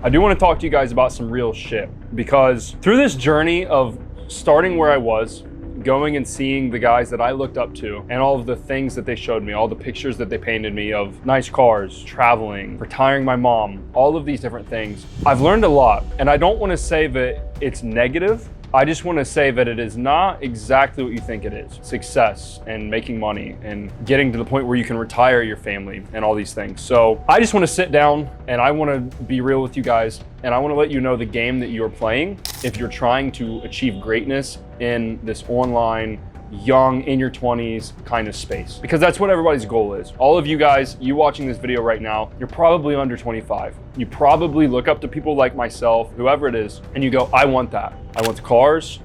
I do want to talk to you guys about some real shit, because through this journey of starting where I was, going and seeing the guys that I looked up to and all of the things that they showed me, all the pictures that they painted me of nice cars, traveling, retiring my mom, all of these different things, I've learned a lot. And I don't want to say that it's negative. I just want to say that it is not exactly what you think it is. Success and making money and getting to the point where you can retire your family and all these things. So I just want to sit down and I want to be real with you guys. And I want to let you know the game that you're playing if you're trying to achieve greatness in this online, young, in your 20s kind of space. Because that's what everybody's goal is. All of you guys, you watching this video right now, you're probably under 25. You probably look up to people like myself, whoever it is, and you go, I want that. I want the cars,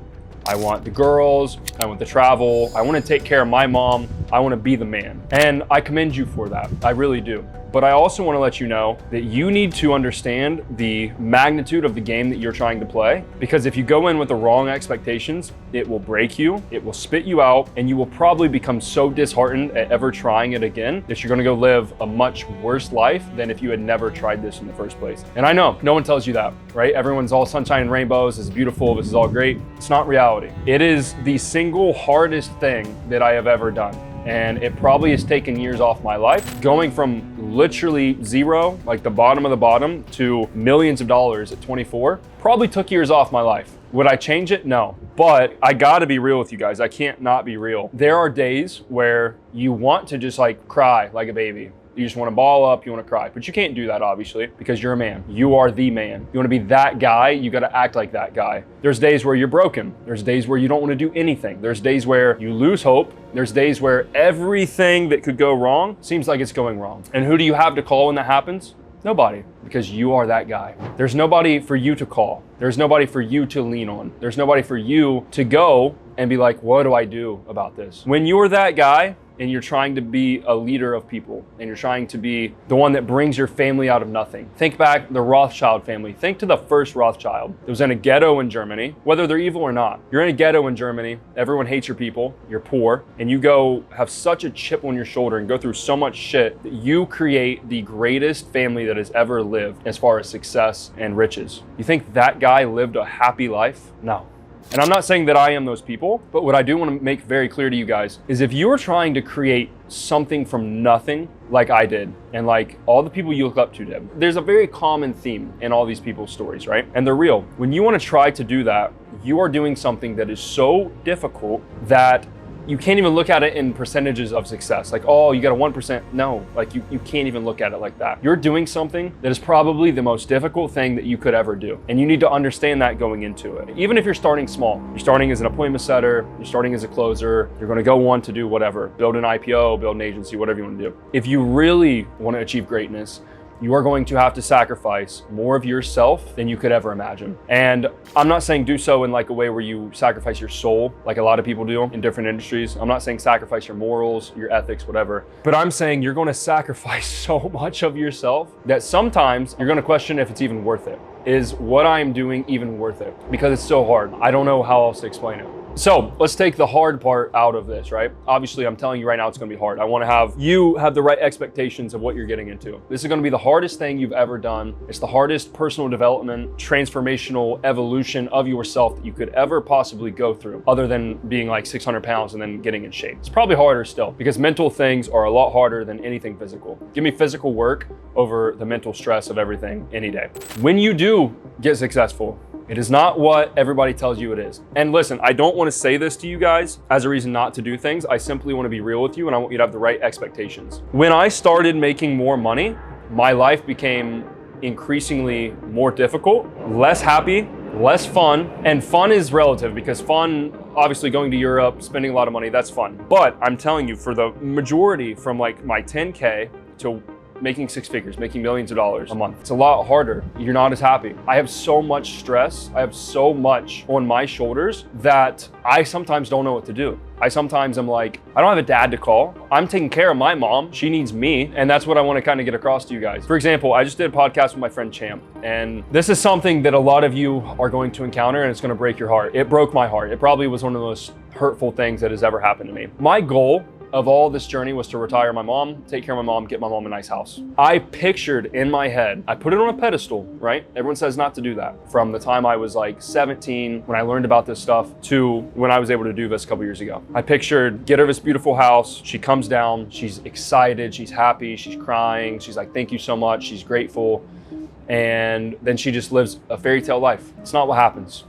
I want the girls, I want the travel, I want to take care of my mom, I want to be the man. And I commend you for that, I really do. But I also want to let you know that you need to understand the magnitude of the game that you're trying to play. Because if you go in with the wrong expectations, it will break you, it will spit you out, and you will probably become so disheartened at ever trying it again that you're gonna go live a much worse life than if you had never tried this in the first place. And I know, no one tells you that, right? Everyone's all sunshine and rainbows, this is beautiful, this is all great. It's not reality. It is the single hardest thing that I have ever done. And it probably has taken years off my life. Going from literally zero, like the bottom of the bottom, to millions of dollars at 24, probably took years off my life. Would I change it? No. But I gotta be real with you guys. I can't not be real. There are days where you want to just like cry like a baby. You just want to ball up, you want to cry. But you can't do that, obviously, because you're a man. You are the man. You want to be that guy, you got to act like that guy. There's days where you're broken. There's days where you don't want to do anything. There's days where you lose hope. There's days where everything that could go wrong seems like it's going wrong. And who do you have to call when that happens? Nobody, because you are that guy. There's nobody for you to call. There's nobody for you to lean on. There's nobody for you to go and be like, what do I do about this? When you're that guy, and you're trying to be a leader of people, and you're trying to be the one that brings your family out of nothing. Think back the Rothschild family. Think to the first Rothschild. It was in a ghetto in Germany, whether they're evil or not. You're in a ghetto in Germany, everyone hates your people, you're poor, and you go have such a chip on your shoulder and go through so much shit that you create the greatest family that has ever lived as far as success and riches. You think that guy lived a happy life? No. And I'm not saying that I am those people, but what I do want to make very clear to you guys is if you're trying to create something from nothing like I did, and like all the people you look up to did, there's a very common theme in all these people's stories, right? And they're real. When you want to try to do that, you are doing something that is so difficult that you can't even look at it in percentages of success. Like, oh, you got a 1%. No, like you can't even look at it like that. You're doing something that is probably the most difficult thing that you could ever do. And you need to understand that going into it. Even if you're starting small, you're starting as an appointment setter, you're starting as a closer, you're gonna go on to do whatever, build an IPO, build an agency, whatever you wanna do. If you really wanna achieve greatness, you are going to have to sacrifice more of yourself than you could ever imagine. And I'm not saying do so in like a way where you sacrifice your soul, like a lot of people do in different industries. I'm not saying sacrifice your morals, your ethics, whatever. But I'm saying you're going to sacrifice so much of yourself that sometimes you're going to question if it's even worth it. Is what I'm doing even worth it? Because it's so hard. I don't know how else to explain it. So let's take the hard part out of this, right? Obviously, I'm telling you right now, it's gonna be hard. I wanna have you have the right expectations of what you're getting into. This is gonna be the hardest thing you've ever done. It's the hardest personal development, transformational evolution of yourself that you could ever possibly go through, other than being like 600 pounds and then getting in shape. It's probably harder still, because mental things are a lot harder than anything physical. Give me physical work over the mental stress of everything any day. When you do get successful, it is not what everybody tells you it is. And listen, I don't want to say this to you guys as a reason not to do things. I simply want to be real with you, and I want you to have the right expectations. When I started making more money, my life became increasingly more difficult, less happy, less fun. And fun is relative, because fun, obviously going to Europe, spending a lot of money, that's fun. But I'm telling you, for the majority, from like my 10K to making six figures, making millions of dollars a month, it's a lot harder. You're not as happy. I have so much stress. I have so much on my shoulders that I sometimes don't know what to do. I sometimes am like, I don't have a dad to call. I'm taking care of my mom. She needs me. And that's what I want to kind of get across to you guys. For example, I just did a podcast with my friend Champ. And this is something that a lot of you are going to encounter, and it's going to break your heart. It broke my heart. It probably was one of the most hurtful things that has ever happened to me. My goal of all this journey was to retire my mom, take care of my mom, get my mom a nice house. I pictured in my head, I put it on a pedestal, right? Everyone says not to do that. From the time I was like 17, when I learned about this stuff, to when I was able to do this a couple years ago. I pictured, get her this beautiful house. She comes down, she's excited, she's happy, she's crying. She's like, thank you so much. She's grateful. And then she just lives a fairy tale life. It's not what happens.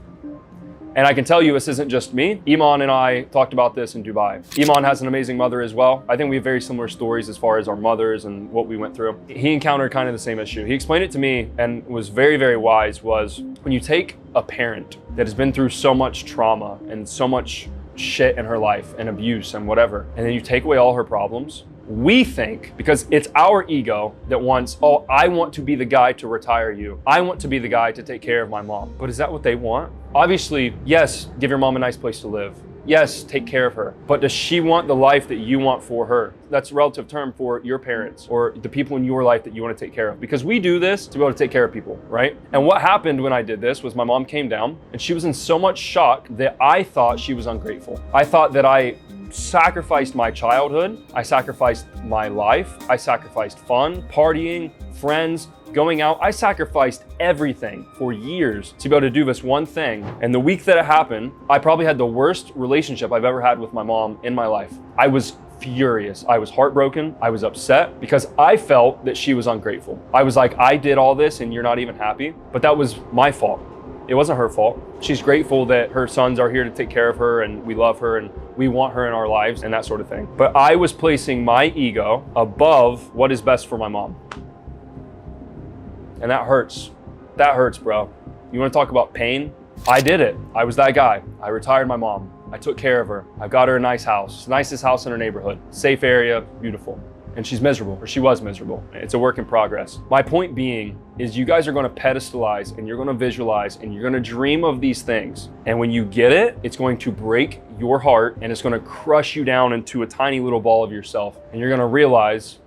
And I can tell you, this isn't just me. Iman and I talked about this in Dubai. Iman has an amazing mother as well. I think we have very similar stories as far as our mothers and what we went through. He encountered kind of the same issue. He explained it to me and was very, very wise, was when you take a parent that has been through so much trauma and so much shit in her life and abuse and whatever, and then you take away all her problems, we think, because it's our ego that wants, oh, I want to be the guy to retire you. I want to be the guy to take care of my mom. But is that what they want? Obviously, yes, give your mom a nice place to live. Yes, take care of her. But does she want the life that you want for her? That's a relative term for your parents or the people in your life that you want to take care of. Because we do this to be able to take care of people, right? And what happened when I did this was my mom came down and she was in so much shock that I thought she was ungrateful. I thought that I sacrificed my childhood. I sacrificed my life. I sacrificed fun, partying, friends, going out. I sacrificed everything for years to be able to do this one thing. And the week that it happened, I probably had the worst relationship I've ever had with my mom in my life. I was furious. I was heartbroken. I was upset because I felt that she was ungrateful. I was like, I did all this and you're not even happy. But that was my fault. It wasn't her fault. She's grateful that her sons are here to take care of her and we love her and we want her in our lives and that sort of thing. But I was placing my ego above what is best for my mom. And that hurts. That hurts, bro. You want to talk about pain? I did it. I was that guy. I retired my mom. I took care of her. I got her a nice house. Nicest house in her neighborhood. Safe area, beautiful. And she's miserable, or she was miserable. It's a work in progress. My point being is you guys are gonna pedestalize and you're gonna visualize and you're gonna dream of these things. And when you get it, it's going to break your heart and it's gonna crush you down into a tiny little ball of yourself. And you're gonna realize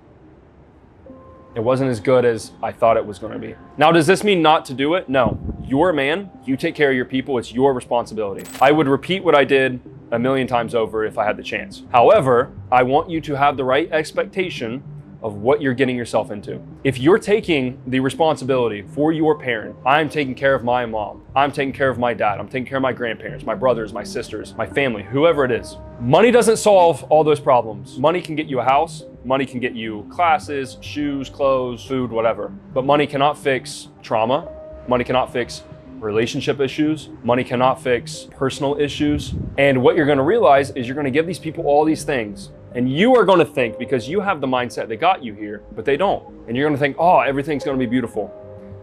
it wasn't as good as I thought it was gonna be. Now, does this mean not to do it? No. You're a man, you take care of your people, it's your responsibility. I would repeat what I did a million times over if I had the chance. However, I want you to have the right expectation of what you're getting yourself into. If you're taking the responsibility for your parent, I'm taking care of my mom, I'm taking care of my dad, I'm taking care of my grandparents, my brothers, my sisters, my family, whoever it is. Money doesn't solve all those problems. Money can get you a house, money can get you classes, shoes, clothes, food, whatever. But money cannot fix trauma. Money cannot fix relationship issues. Money cannot fix personal issues. And what you're gonna realize is you're gonna give these people all these things. And you are gonna think, because you have the mindset that got you here, but they don't. And you're gonna think, oh, everything's gonna be beautiful.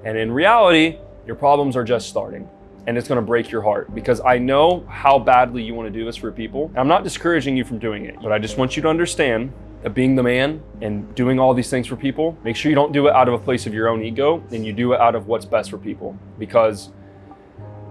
And in reality, your problems are just starting. And it's gonna break your heart because I know how badly you wanna do this for people. I'm not discouraging you from doing it, but I just want you to understand that being the man and doing all these things for people, make sure you don't do it out of a place of your own ego and you do it out of what's best for people, because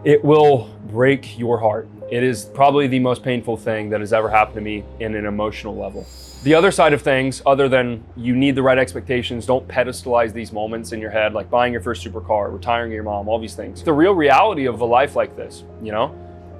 it will break your heart. It is probably the most painful thing that has ever happened to me in an emotional level. The other side of things, other than you need the right expectations, don't pedestalize these moments in your head, like buying your first supercar, retiring your mom, all these things. The real reality of a life like this, you know,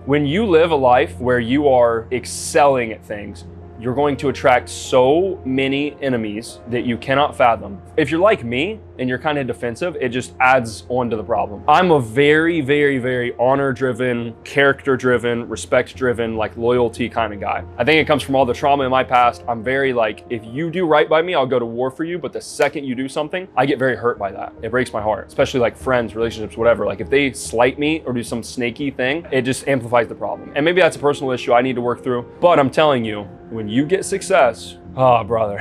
when you live a life where you are excelling at things, you're going to attract so many enemies that you cannot fathom. If you're like me and you're kind of defensive, it just adds on to the problem. I'm a very, very, very honor-driven, character-driven, respect-driven, like loyalty kind of guy. I think it comes from all the trauma in my past. I'm very like, if you do right by me, I'll go to war for you. But the second you do something, I get very hurt by that. It breaks my heart, especially like friends, relationships, whatever. Like if they slight me or do some snaky thing, it just amplifies the problem. And maybe that's a personal issue I need to work through. But I'm telling you, when you get success, oh, brother.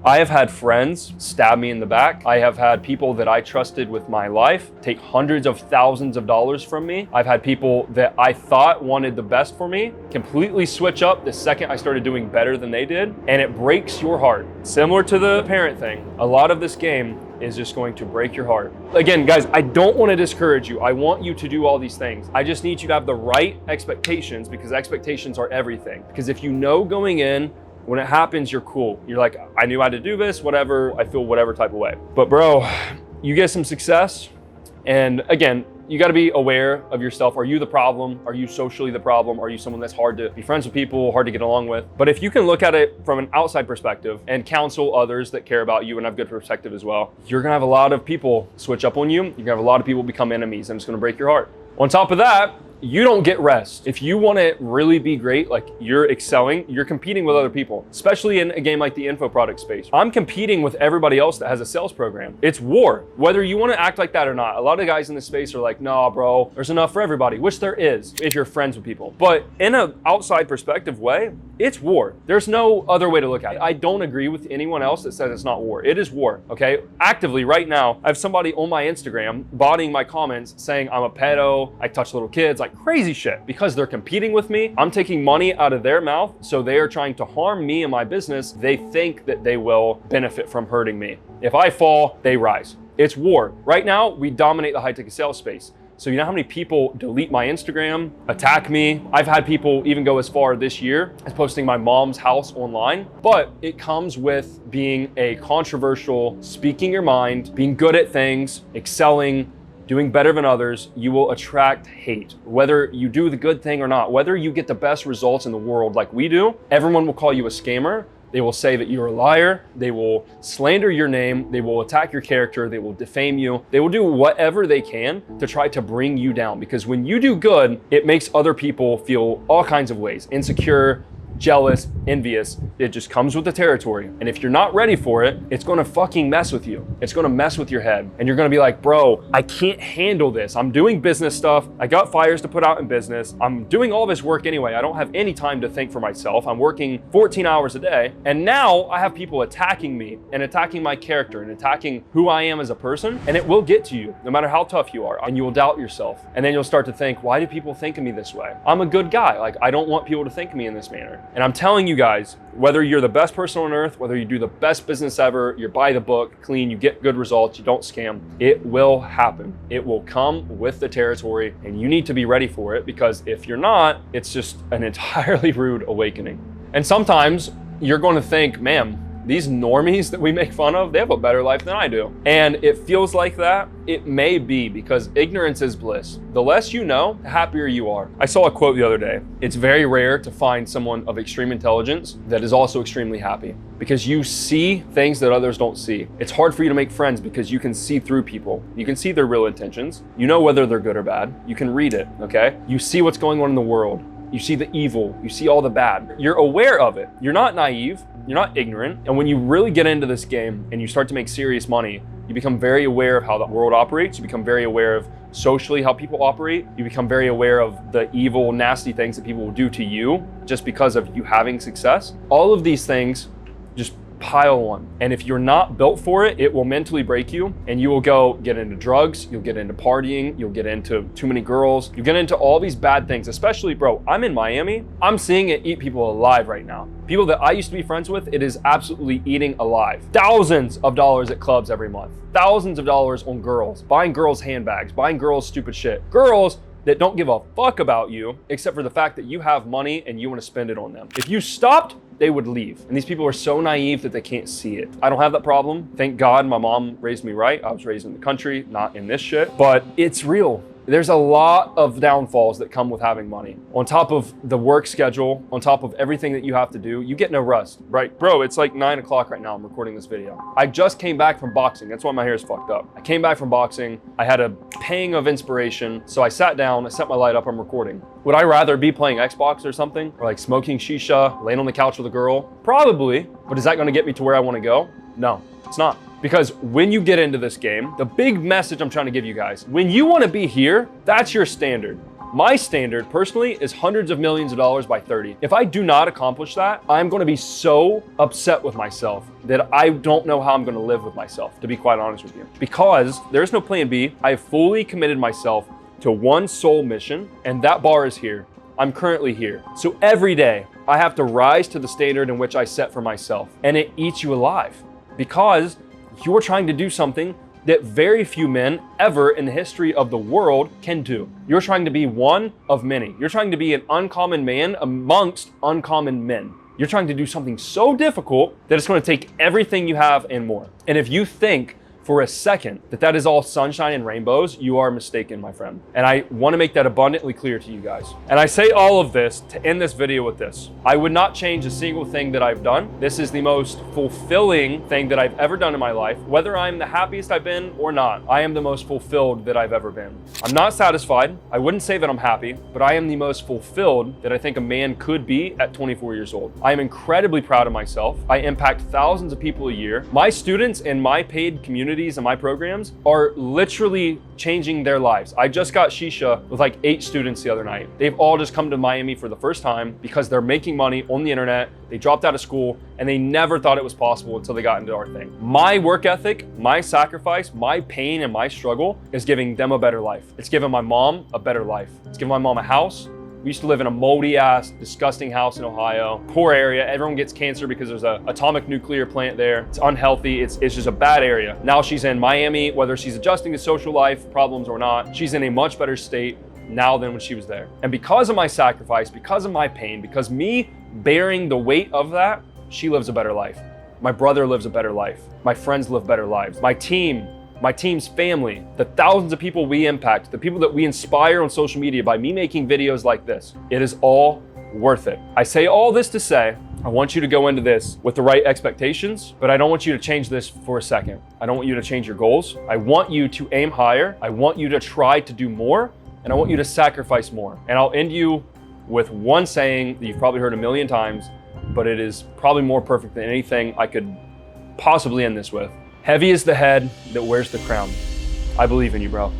I have had friends stab me in the back. I have had people that I trusted with my life take hundreds of thousands of dollars from me. I've had people that I thought wanted the best for me completely switch up the second I started doing better than they did, and it breaks your heart. Similar to the parent thing, a lot of this game is just going to break your heart. Again, guys, I don't want to discourage you. I want you to do all these things. I just need you to have the right expectations, because expectations are everything. Because if you know going in, when it happens, you're cool. You're like, I knew I had to do this, whatever, I feel whatever type of way. But bro, you get some success. And again, You got to be aware of yourself. Are you the problem? Are you socially the problem? Are you someone that's hard to be friends with people, hard to get along with? But if you can look at it from an outside perspective and counsel others that care about you and have good perspective as well, you're gonna have a lot of people switch up on you. You're gonna have a lot of people become enemies, and it's gonna break your heart. On top of that, you don't get rest. If you want to really be great, like you're excelling, you're competing with other people, especially in a game like the info product space. I'm competing with everybody else that has a sales program. It's war, whether you want to act like that or not. A lot of guys in this space are like, nah, bro, there's enough for everybody, which there is if you're friends with people. But in an outside perspective way, it's war. There's no other way to look at it. I don't agree with anyone else that says it's not war. It is war, okay? Actively right now, I have somebody on my Instagram bodying my comments saying I'm a pedo, I touch little kids, like crazy shit. Because they're competing with me, I'm taking money out of their mouth, so they are trying to harm me and my business. They think that they will benefit from hurting me. If I fall, they rise. It's war. Right now, we dominate the high-ticket sales space. So you know how many people delete my Instagram, attack me? I've had people even go as far this year as posting my mom's house online. But it comes with being a controversial, speaking your mind, being good at things, excelling, doing better than others. You will attract hate. Whether you do the good thing or not, whether you get the best results in the world like we do, everyone will call you a scammer. They will say that you're a liar. They will slander your name. They will attack your character. They will defame you. They will do whatever they can to try to bring you down, because when you do good, it makes other people feel all kinds of ways, insecure, jealous, envious. It just comes with the territory. And if you're not ready for it, it's gonna fucking mess with you. It's gonna mess with your head. And you're gonna be like, bro, I can't handle this. I'm doing business stuff. I got fires to put out in business. I'm doing all this work anyway. I don't have any time to think for myself. I'm working 14 hours a day. And now I have people attacking me and attacking my character and attacking who I am as a person. And it will get to you no matter how tough you are. And you will doubt yourself. And then you'll start to think, why do people think of me this way? I'm a good guy. Like, I don't want people to think of me in this manner. And I'm telling you guys, whether you're the best person on earth, whether you do the best business ever, you're by the book, clean, you get good results, you don't scam, it will happen. It will come with the territory, and you need to be ready for it, because if you're not, it's just an entirely rude awakening. And sometimes you're going to think, man, these normies that we make fun of, they have a better life than I do. And it feels like that. It may be, because ignorance is bliss. The less you know, the happier you are. I saw a quote the other day. It's very rare to find someone of extreme intelligence that is also extremely happy, because you see things that others don't see. It's hard for you to make friends because you can see through people. You can see their real intentions. You know whether they're good or bad. You can read it, okay? You see what's going on in the world. You see the evil, you see all the bad. You're aware of it. You're not naive, you're not ignorant. And when you really get into this game and you start to make serious money, you become very aware of how the world operates. You become very aware of socially how people operate. You become very aware of the evil, nasty things that people will do to you just because of you having success. All of these things just pile on. And if you're not built for it, it will mentally break you, and you will go get into drugs, you'll get into partying, you'll get into too many girls, you get into all these bad things. Especially, bro, I'm in Miami. I'm seeing it eat people alive right now. People that I used to be friends with, it is absolutely eating alive. Thousands of dollars at clubs every month. Thousands of dollars on girls, buying girls handbags, buying girls stupid shit. Girls that don't give a fuck about you except for the fact that you have money and you want to spend it on them. If you stopped, they would leave. And these people are so naive that they can't see it. I don't have that problem. Thank God my mom raised me right. I was raised in the country, not in this shit, but it's real. There's a lot of downfalls that come with having money. On top of the work schedule, on top of everything that you have to do, you get no rest, right? Bro, it's like 9 o'clock right now. I'm recording this video. I just came back from boxing. That's why my hair is fucked up. I came back from boxing. I had a pang of inspiration. So I sat down, I set my light up, I'm recording. Would I rather be playing Xbox or something? Or like smoking shisha, laying on the couch with a girl? Probably, but is that gonna get me to where I wanna go? No, it's not. Because when you get into this game, the big message I'm trying to give you guys, when you want to be here, that's your standard. My standard personally is hundreds of millions of dollars by 30. If I do not accomplish that, I'm going to be so upset with myself that I don't know how I'm going to live with myself, to be quite honest with you. Because there's no plan B. I have fully committed myself to one sole mission, and that bar is here. I'm currently here. So every day I have to rise to the standard in which I set for myself, and it eats you alive, because you're trying to do something that very few men ever in the history of the world can do. You're trying to be one of many. You're trying to be an uncommon man amongst uncommon men. You're trying to do something so difficult that it's going to take everything you have and more. And if you think for a second that that is all sunshine and rainbows, you are mistaken, my friend. And I want to make that abundantly clear to you guys. And I say all of this to end this video with this. I would not change a single thing that I've done. This is the most fulfilling thing that I've ever done in my life. Whether I'm the happiest I've been or not, I am the most fulfilled that I've ever been. I'm not satisfied. I wouldn't say that I'm happy, but I am the most fulfilled that I think a man could be at 24 years old. I am incredibly proud of myself. I impact thousands of people a year. My students in my paid communities and my programs are literally changing their lives. I just got Shisha with like 8 students the other night. They've all just come to Miami for the first time because they're making money on the internet. They dropped out of school and they never thought it was possible until they got into our thing. My work ethic, my sacrifice, my pain and my struggle is giving them a better life. It's giving my mom a better life. It's giving my mom a house. We used to live in a moldy ass, disgusting house in Ohio, poor area. Everyone gets cancer because there's an atomic nuclear plant there. It's unhealthy. It's just a bad area. Now she's in Miami, whether she's adjusting to social life problems or not, she's in a much better state now than when she was there. And because of my sacrifice, because of my pain, because me bearing the weight of that, she lives a better life. My brother lives a better life. My friends live better lives. My team's family, the thousands of people we impact, the people that we inspire on social media by me making videos like this, it is all worth it. I say all this to say, I want you to go into this with the right expectations, but I don't want you to change this for a second. I don't want you to change your goals. I want you to aim higher. I want you to try to do more, and I want you to sacrifice more. And I'll end you with one saying that you've probably heard a million times, but it is probably more perfect than anything I could possibly end this with. Heavy is the head that wears the crown. I believe in you, bro.